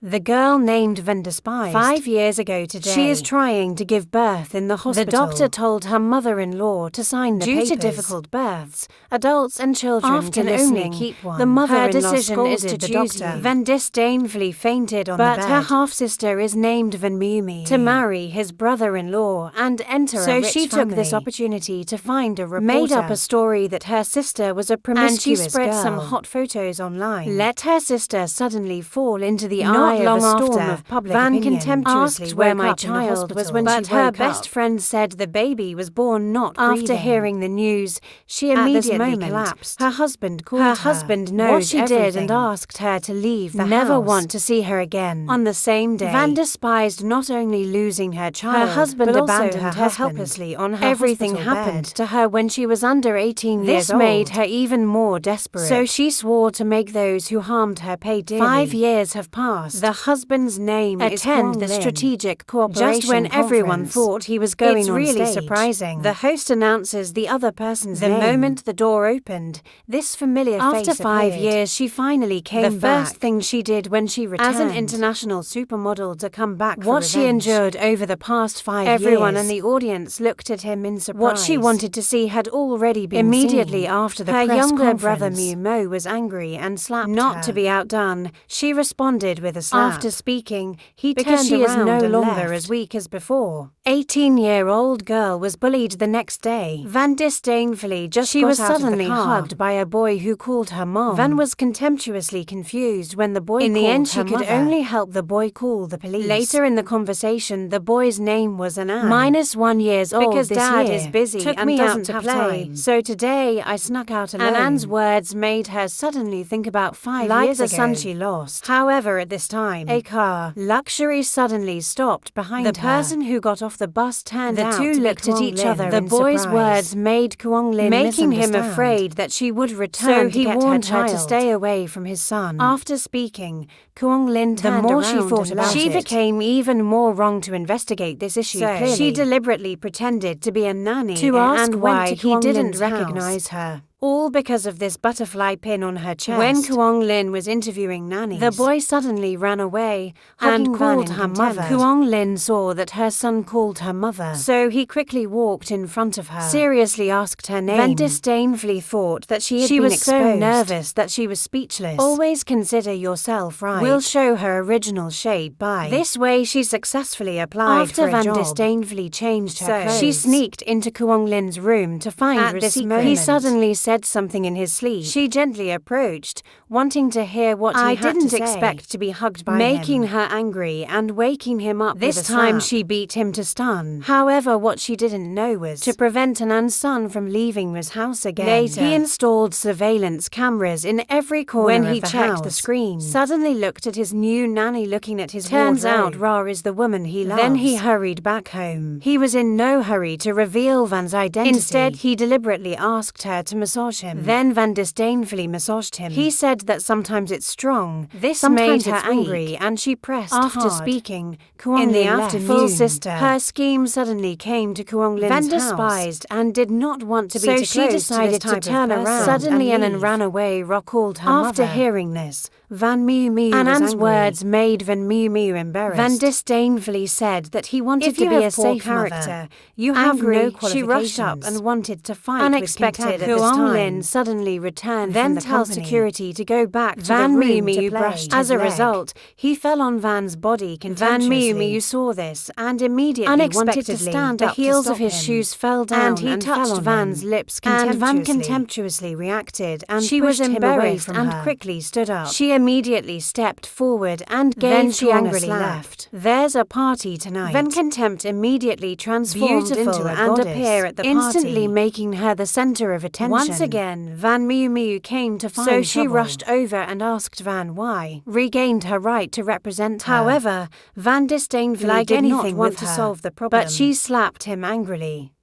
The girl named Van despised 5 years ago today. She is trying to give birth in the hospital. The doctor told her mother-in-law to sign the papers. Due to difficult births, adults and children can only keep one. The mother-in-law scolded the doctor. Van disdainfully fainted on the bed. But her half-sister is named Van Mumi to marry his brother-in-law and enter a rich family. So she took this opportunity to find a reporter. Made up a story that her sister was a promiscuous girl. And she spread some hot photos online. Let her sister suddenly fall into the eye of a storm of public opinion. Van contemptuously asked where my child was when she woke up. But her best friend said the baby was born not breathing. After hearing the news, she immediately collapsed. Her husband called her. Her husband knows what she did and asked her to leave the house. Never want to see her again. On the same day, Van despised not only losing her child, her husband but abandoned her helplessly on her everything happened to her when she was under 18 years old. This made her even more desperate. So she swore to make those who harmed her pay dearly. 5 years have passed. The husband's name is Attend the Strategic Cooperation Just when everyone thought he was going on stage. It's really surprising. The host announces the other person's name. The moment the door opened, this familiar face After 5 years, she finally came back. The first thing she did when she returned as an international supermodel to come back for revenge. She endured over the past 5 years. Everyone in the audience looked at him in surprise. What she wanted to see had already been Immediately seen. After the her press younger conference, brother Mo was angry and slapped her. Not to be outdone, she responded with a slap. After speaking, he because turned around no longer left. As weak as before. 18-year-old girl was bullied the next day. Van disdainfully just she was suddenly hugged by a boy who called her mom. Van was contemptuously confused when the boy called her mother. In the end, she could only help the boy call the police. Later in the conversation, the boy's name was Anand. -1 years old because Dad is busy and doesn't have time. So today, I snuck out alone. Anand's words made her suddenly think about 5 years ago. Like the son she lost. However, at this time, a car luxury suddenly stopped behind her. The person who got off the bus turned out to be The two looked at each other in surprise. The boy's words made Kuang Lin making him afraid that she would return so he warned her to stay away from his son. After speaking, Kuang Lin turned around she thought about she became even more wrong to investigate this issue clearly. She deliberately pretended to be a nanny to ask why he didn't recognize her. All because of this butterfly pin on her chest. When Kuang Lin was interviewing nannies, the boy suddenly ran away and called her mother. Kuang Lin saw that her son called her mother, so he quickly walked in front of her, seriously asked her name, then disdainfully thought that she was so nervous that she was speechless. Always consider yourself right. We'll show her original shape by. This way she successfully applied After for a Van job. Disdainfully changed her clothes. She sneaked into Kuang Lin's room to find At this moment, he suddenly said something in his sleep. She gently approached, wanting to hear what he had to say. I didn't expect to be hugged by him, making her angry and waking him up this time she beat him to stun. However, what she didn't know was to prevent Anand's son from leaving his house again. Later, he installed surveillance cameras in every corner when he checked the screen. Suddenly looked at his new nanny looking at his Turns out Ra is the woman he loves. Then he hurried back home. He was in no hurry to reveal Van's identity. Instead, he deliberately asked her to massage him. Then Van disdainfully massaged him. He said that sometimes it's strong. This made her angry and she pressed After speaking, Kuang Lin left. Full sister. Her scheme suddenly came to Kuang Lin's Van despised and did not want to be too she decided to turn around. Suddenly Anand ran away. Ra called her After mother. Hearing this, Van Miu Anand's words made Van Miu embarrassed. Van disdainfully said that he wanted to be a safe character. You have no qualifications. She rushed up and wanted to fight Unexpected with contempt. Kuang Lin suddenly returned then from the tell company. Security to go back to Van the room to play. As a result, he fell on Van's body contemptuously. Van Miu saw this and immediately wanted to stand up. The heels of his shoes fell down and he touched Van's lips contemptuously. And Van contemptuously reacted and she was embarrassed and quickly stood up. She immediately stepped forward and then she angrily left. There's a party tonight. Van contempt immediately transformed into a and appear at the party, instantly making her the center of attention. Once again, Van Miu came to find trouble. So she rushed over and asked Van why, regained her right to represent her. However, Van disdainfully did not want to solve the problem, but she slapped him angrily.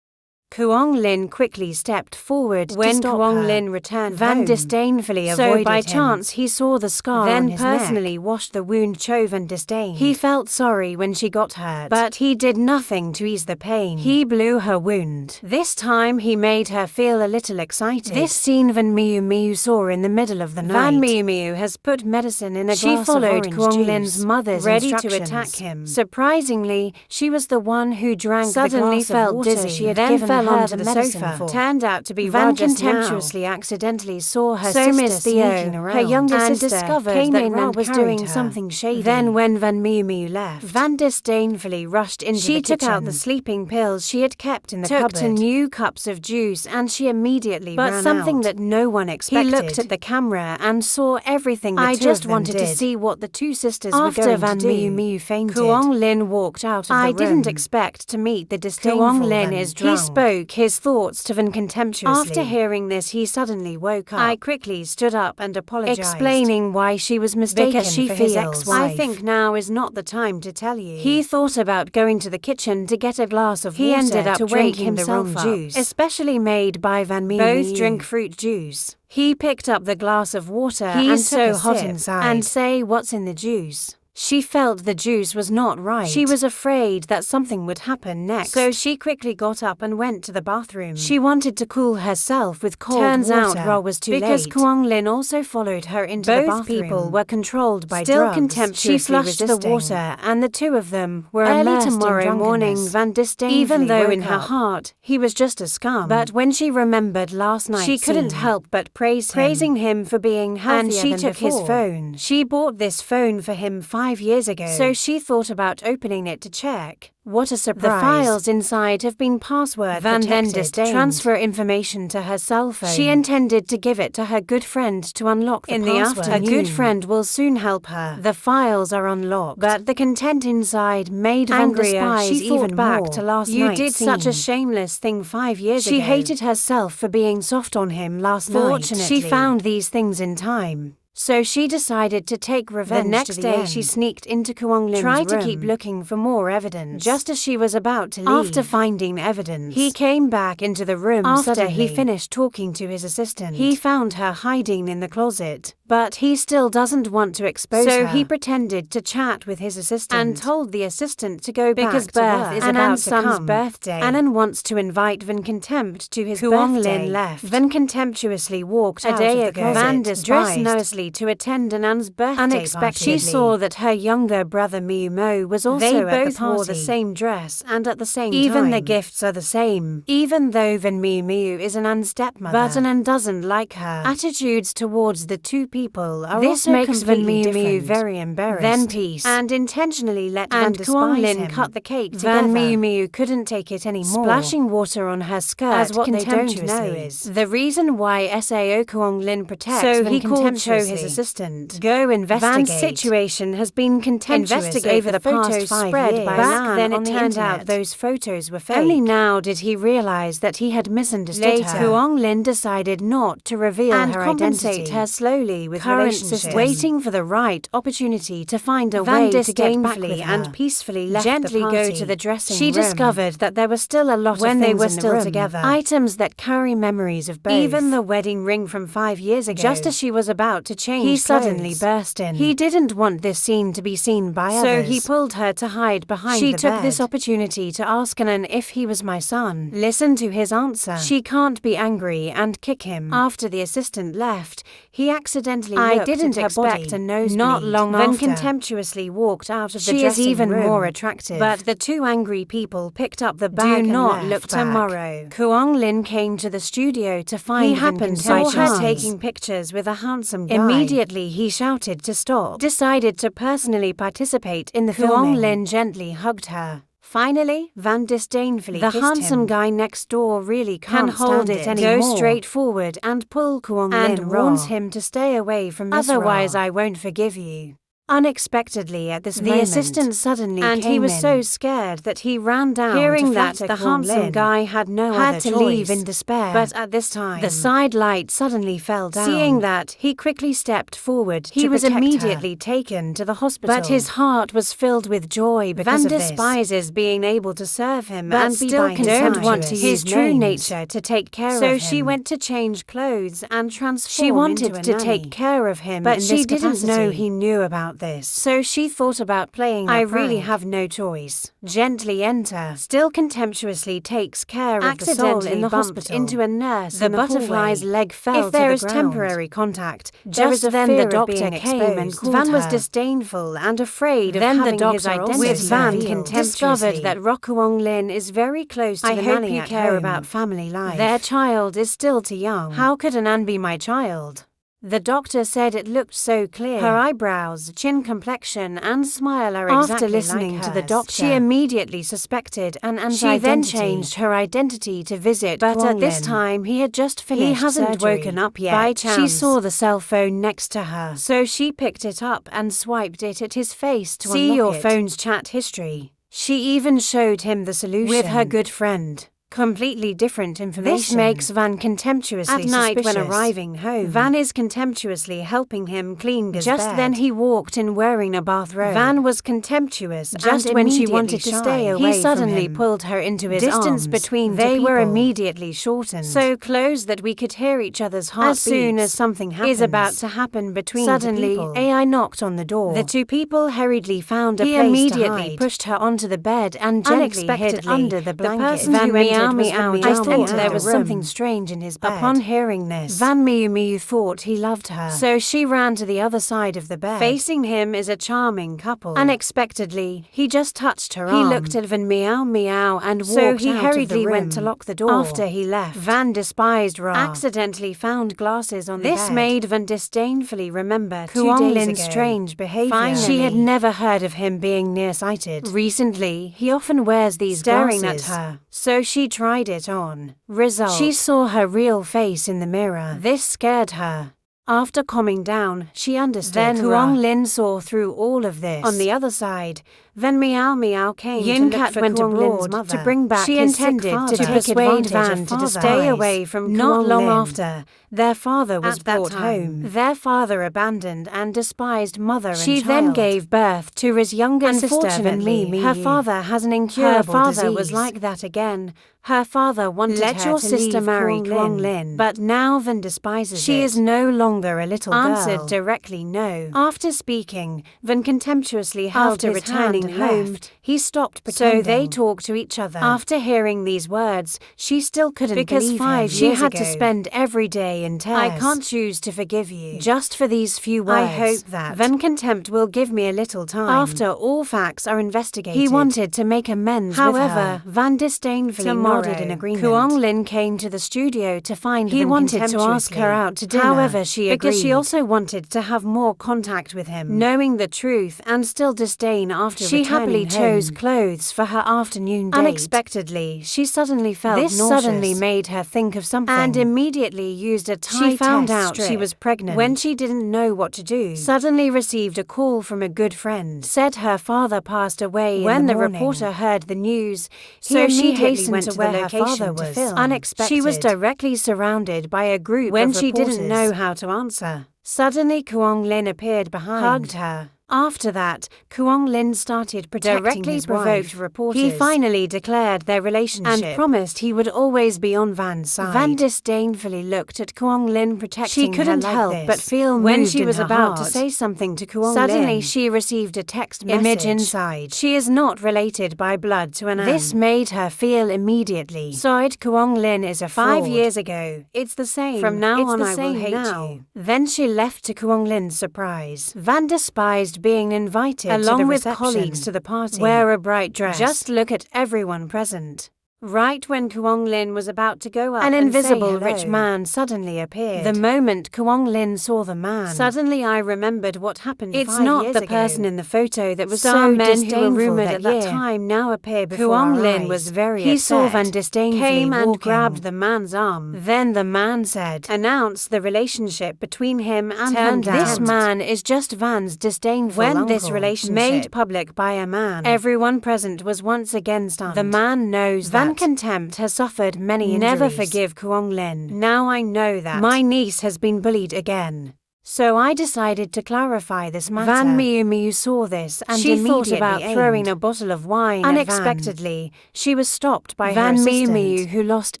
Kuang Lin quickly stepped forward to stop her. When Kuang Lin returned Van disdainfully avoided him. So by chance he saw the scar on his neck. Then personally washed the wound Cho Van disdained. He felt sorry when she got hurt, but he did nothing to ease the pain. He blew her wound. This time he made her feel a little excited. This scene Van Miu Miu saw in the middle of the night. Van Miu Miu has put medicine in a glass of orange juice. She followed Kuang Lin's mother's instructions, ready to attack him. Surprisingly, she was the one who drank the glass of water dizzy. She had given her onto the sofa. Turned out to be Van contemptuously accidentally saw her sister sneaking around. Her younger sister discovered that Ra was doing something shady. Then when Van Miu Miu left, Van disdainfully rushed into the kitchen. She took out the sleeping pills she had kept in the cupboard, took 2 new cups of juice, and she immediately ran out. But something that no one expected. He looked at the camera and saw everything the two of them did. I just wanted to see what the 2 sisters were going to do. After Van Miu Miu fainted, Kuang Lin walked out of the room. I didn't expect to meet the disdainful Kuang Lin is drunk. He spoke his thoughts to Van contemptuously. After hearing this, he suddenly woke up. I quickly stood up and apologized, explaining why she was mistaken because she for his ex-wife. I think now is not the time to tell you. He thought about going to the kitchen to get a glass of water. He ended up drinking the wrong juice, especially made by Van Miu Miu. Both drink fruit juice. He picked up the glass of water and so hot inside and say what's in the juice. She felt the juice was not right. She was afraid that something would happen next, so she quickly got up and went to the bathroom. She wanted to cool herself with cold water. Turns out Ra was too late, because Kuang Lin also followed her into the bathroom. Both people were controlled by drugs. Still contemptuously she flushed the water, and the 2 of them were early tomorrow morning. Van disdainfully even though in her heart he was just a scum. But when she remembered last night, she couldn't help but praising him for being healthier and she took his phone. She bought this phone for him 5 years ago, so she thought about opening it to check. What a surprise. The files inside have been password protected. Van then disdained transfer information to her cell phone. She intended to give it to her good friend to unlock the password. In the afternoon, a good friend will soon help her. The files are unlocked, but the content inside made Van despise she even back more. To last you night's did scene. Such a shameless thing 5 years ago. She hated herself for being soft on him last night. Fortunately, she found these things in time. So she decided to take revenge. The next day she sneaked into Kuang Lin's room, tried to keep looking for more evidence. Just as she was about to leave, after finding evidence, he came back into the room after he finished talking to his assistant. He found her hiding in the closet, but he still doesn't want to expose her. So he pretended to chat with his assistant and told the assistant to go back to work. Is Anand's son's birthday. Anand wants to invite Van Contempt to his birthday. Kuang Lin left. Van contemptuously walked out of the closet. Van dressed nicely to attend Anand's birthday unexpectedly. She saw that her younger brother Miu Mo was also at the party. They both wore the same dress and at the same time. Even the gifts are the same. Even though Van Miu Miu is Anand's stepmother, but Anand doesn't like her. Attitudes towards the 2 people are this also makes Van Miu Miu very embarrassed. Then peace and intentionally let Van Kuang Lin cut the cake together. Van Miu Miu couldn't take it anymore, splashing water on her skirt as what they don't know is the reason why Sao Kuang Lin protects. So he called Cho his assistant. Go investigate. Van's situation has been contentious over the past 5 years. Back then it turned out those photos were fake. Only now did he realize that he had misunderstood her. Kuang Lin decided not to reveal her identity. Her slowly with relationships, waiting for the right opportunity to find a way to get back with her and peacefully left gently the party. Go to the dressing room. She discovered that there were still a lot when of things they were still together. Items that carry memories of both. Even the wedding ring from 5 years ago. Just as she was about to change he suddenly burst in. He didn't want this scene to be seen by others, so he pulled her to hide behind the bed. She took this opportunity to ask Anand if he was my son. Listen to his answer. She can't be angry and kick him. After the assistant left, he accidentally looked at her expect a nosebleed. Not long after, contemptuously walked out of the dressing room. She is even more attractive. But the 2 angry people picked up the bag. Do not look tomorrow. Kuang Lin came to the studio to find he happened saw her taking pictures with a handsome guy. Immediately he shouted to stop. Decided to personally participate in the filming. Kuang Lin gently hugged her. Finally, Van disdainfully kissed him. The handsome guy next door really can't hold it anymore. Go straight forward and pull Kuang Lin and warns him to stay away from this. Otherwise I won't forgive you. Unexpectedly at this moment, the assistant suddenly came in, and he was so scared that he ran down. Hearing that the handsome guy had no other choice, leave in despair. But at this time, the side light suddenly fell down. Seeing that, he quickly stepped forward. He was immediately taken to the hospital. But his heart was filled with joy because of this. Van despises being able to serve him, but and still don't want to use his true nature to take care of him. So she went to change clothes and transform. She wanted to take care of him, but she didn't know he knew about this. So she thought about playing I really have no choice. Gently enter, still contemptuously takes care of the soul in the hospital. Into a nurse. The butterfly's leg fell to the ground. If there is temporary contact, just then the doctor came and called her. Van was disdainful and afraid of having his identity with Van discovered that Rokuong Lin is very close to the nanny at home. I hope you care about family life. Their child is still too young. How could an An be my child? The doctor said it looked so clear. Her eyebrows, chin complexion, and smile are exactly after listening like to the doctor. She immediately suspected an An's identity. She then changed her identity to visit But at this time, he had just finished He hasn't surgery. Woken up yet. By chance, she saw the cell phone next to her. So she picked it up and swiped it at his face to see your phone's chat history. She even showed him the solution with her good friend. Completely different information. This makes Van contemptuously suspicious. At night when arriving home, Van is contemptuously helping him clean his Just bed. Then he walked in wearing a bathrobe. Van was contemptuous just when she wanted to stay away He suddenly from him. Pulled her into his Distance arms. Between they were immediately shortened. So close that we could hear each other's heartbeats. As soon as something is about to happen between Suddenly, the people. AI knocked on the door. The two people hurriedly found a place to hide. He immediately pushed her onto the bed and gently hid under the blanket. The person who I thought there was something strange in his bed. Upon hearing this, Van Miu thought he loved her. So she ran to the other side of the bed. Facing him is a charming couple. Unexpectedly, he just touched her arm. He looked at Van Miu and walked out of the room. So he hurriedly went to lock the door. After he left, Van despised Ra accidentally found glasses on the bed. This made Van disdainfully remember Kuang Lin's strange behavior. Finally, she had never heard of him being nearsighted. Recently, he often wears these staring glasses at her. So she tried it on. Result: she saw her real face in the mirror. This scared her. After calming down, she understood. Then Kuang Lin saw through all of this. On the other side, Van Miu came Yin to look for Kuang Lin's mother. To bring back his sick father. To persuade Van to stay away from Not long after, their father was brought home. Their father abandoned and despised mother and child. She then gave birth to his younger sister Van Miu. Her father has an incurable disease. Her father was like that again. Her father wanted her your to sister marry Kuang Lin, but now Van despises she is no longer a little girl. Answered directly no. After speaking, Van contemptuously held After his returning hand home, he stopped pretending. So they talked to each other. After hearing these words, she still couldn't believe 5 years she had to spend every day in tears. I can't choose to forgive you just for these few words. I hope that Van Contempt will give me a little time. After all facts are investigated, he wanted to make amends with her. However, Van disdainfully nodded in agreement. Kuang Lin came to the studio to find He wanted to ask her out to dinner. However, she agreed. Because she also wanted to have more contact with him. Knowing the truth and still disdain after she happily chose clothes for her afternoon date. Unexpectedly, she suddenly felt nauseous. This suddenly made her think of something and immediately used a tie She found out strip. She was pregnant when she didn't know what to do. Suddenly received a call from a good friend. Said her father passed away when the reporter heard the news. So she hastened to where her father was. Unexpected. She was directly surrounded by a group when of reporters. She didn't know how to answer. Suddenly Kuang Lin appeared behind, hugged her. After that, Kuang Lin started protecting his wife. Reporters. He finally declared their relationship and promised he would always be on Van's side. Van disdainfully looked at Kuang Lin protecting her. She couldn't help but feel when she was about to say something to Kuang Lin. Suddenly she received a text image inside. She is not related by blood to an An. This made her feel immediately. Side Kuang Lin is a fraud. 5 years ago. It's the same. From now on I will hate you. Then she left to Kuang Lin's surprise. Van despised being invited along with colleagues to the party. Wear a bright dress. Just look at everyone present. Right when Kuang Lin was about to go up, an invisible rich man suddenly appeared. The moment Kuang Lin saw the man, suddenly I remembered what happened 5 years ago. It's not the person in the photo that was so disdainful rumored at that time now appear before our eyes. Kuang Lin was very upset. He saw Van disdainfully came and grabbed the man's arm. Then the man said, announced the relationship between him and Van. This man is just Van's disdainful uncle. When this relationship made public by a man, everyone present was once again stunned. The man knows Van contempt has suffered many injuries. Never forgive Kuang Lin. Now I know that my niece has been bullied again. So I decided to clarify this matter. Van Miu saw this and she thought about throwing a bottle of wine. Unexpectedly, she was stopped by Van Miu, who lost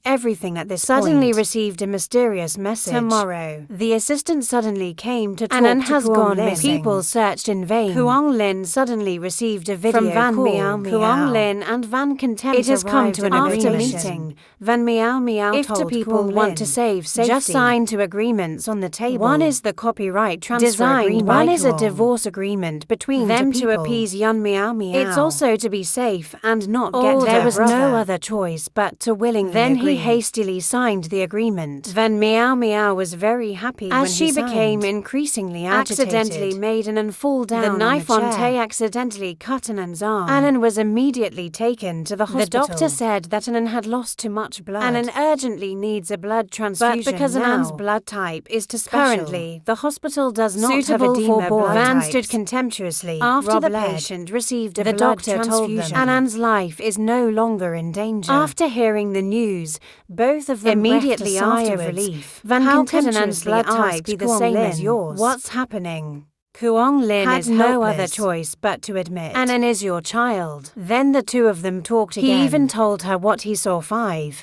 everything at this point. Suddenly received a mysterious message. Tomorrow, the assistant suddenly came to talk and has gone missing. People searched in vain. Kuang Lin suddenly received a video from Van Miao. Kuang Lin and Van Contempt it has come to an after meeting. Van Miao told people want to save safety, just sign 2 agreements on the table. One is the copyright transfer agreement. One is a divorce agreement between them to appease Yun Miao. It's also to be safe and not get there was no other choice but to willingly Then agree. He hastily signed the agreement. Van Miao was very happy as she became increasingly agitated. Accidentally made Anan fall down. The knife on Tay accidentally cut Anan's arm. Anan was immediately taken to the hospital. The doctor said that Anan had lost too much blood. Anan urgently needs a blood transfusion. But because Anan's blood type is too special, currently the hospital does not suitable have edema for Van stood contemptuously after the patient received a blood transfusion. Anan's life is no longer in danger. After hearing the news, both of them immediately afterwards, relief. Van how could Anan's blood type be the same as yours? What's happening? Kuang Lin had no other choice but to admit Anan is your child. Then the 2 of them talked again. He even told her what he saw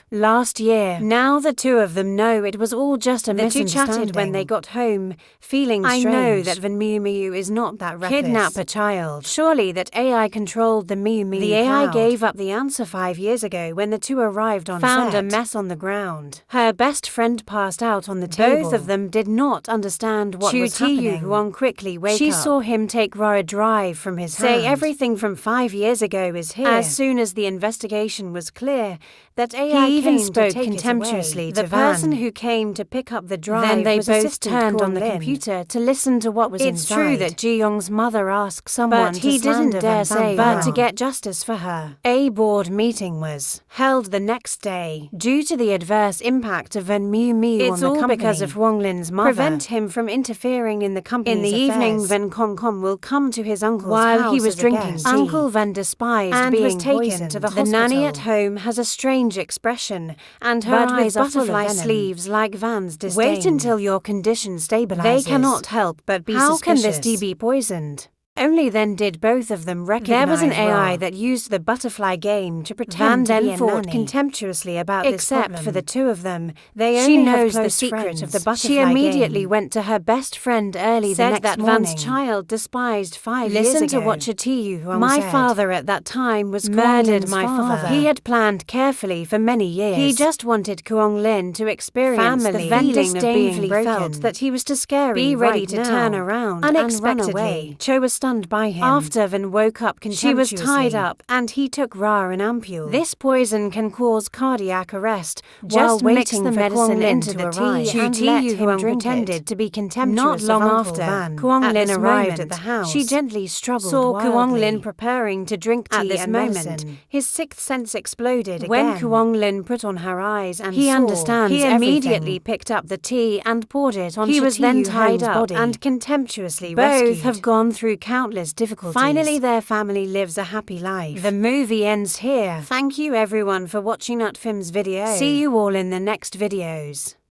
last year. Now the 2 of them know it was all just a misunderstanding. The 2 chatted when they got home, feeling strange. I know that Van Miu is not that reckless. Kidnap a child. Surely that AI controlled the Miu. The AI gave up the answer 5 years ago when the 2 arrived on found set. A mess on the ground. Her best friend passed out on the table. Both of them did not understand what was happening. Huang quickly she saw him take Ra a drive from his hand. Say everything from 5 years ago is here. As soon as the investigation was clear, that AI he even spoke contemptuously to the person who came to pick up the drive. Then they both turned on the computer to listen to what was inside. It's true that Ji Yong's mother asked someone to he didn't dare say but to get justice for her. A board meeting was held the next day. Due to the adverse impact of Van Miu on the company, it's all because of Kuang Lin's mother. Prevent him from interfering in the company's affairs. In the evening, Van Kong will come to his uncle's house while he was drinking tea. Uncle Van despised and being was taken poisoned. To the hospital. The nanny at home has a strange expression, and her eyes are butterfly sleeves like Van's disdain. Wait until your condition stabilizes. They cannot help but be suspicious. How can this tea be poisoned? Only then did both of them recognize there was an AI that used the butterfly game to pretend Van then thought contemptuously about this problem. Except for the 2 of them, they only knows the secret of the butterfly game. She immediately went to her best friend early the next that morning. Van's child despised 5 years ago. Listen to what Yu Huang my said. Father at that time was murdered my father. He had planned carefully for many years. He just wanted Kuang Lin to experience the feeling of being broken. Felt that he was too scary. Be ready to turn around unexpectedly. And run away. Cho was stunned by him. After Van woke up contemptuously. She was tied up and he took Ra an ampule. This poison can cause cardiac arrest. Just waiting the medicine into the tea and let him pretended to be contemptuous. Not long after Kuang Lin arrived at the house, she gently struggled saw Kuang Lin preparing to drink tea. At this moment, his 6th sense exploded again. When Kuang Lin put on her eyes and he understands he immediately picked up the tea and poured it on. He was then tied up and contemptuously rescued. Both have gone through countless difficulties. Finally, their family lives a happy life. The movie ends here. Thank you everyone for watching Utfim's video. See you all in the next videos.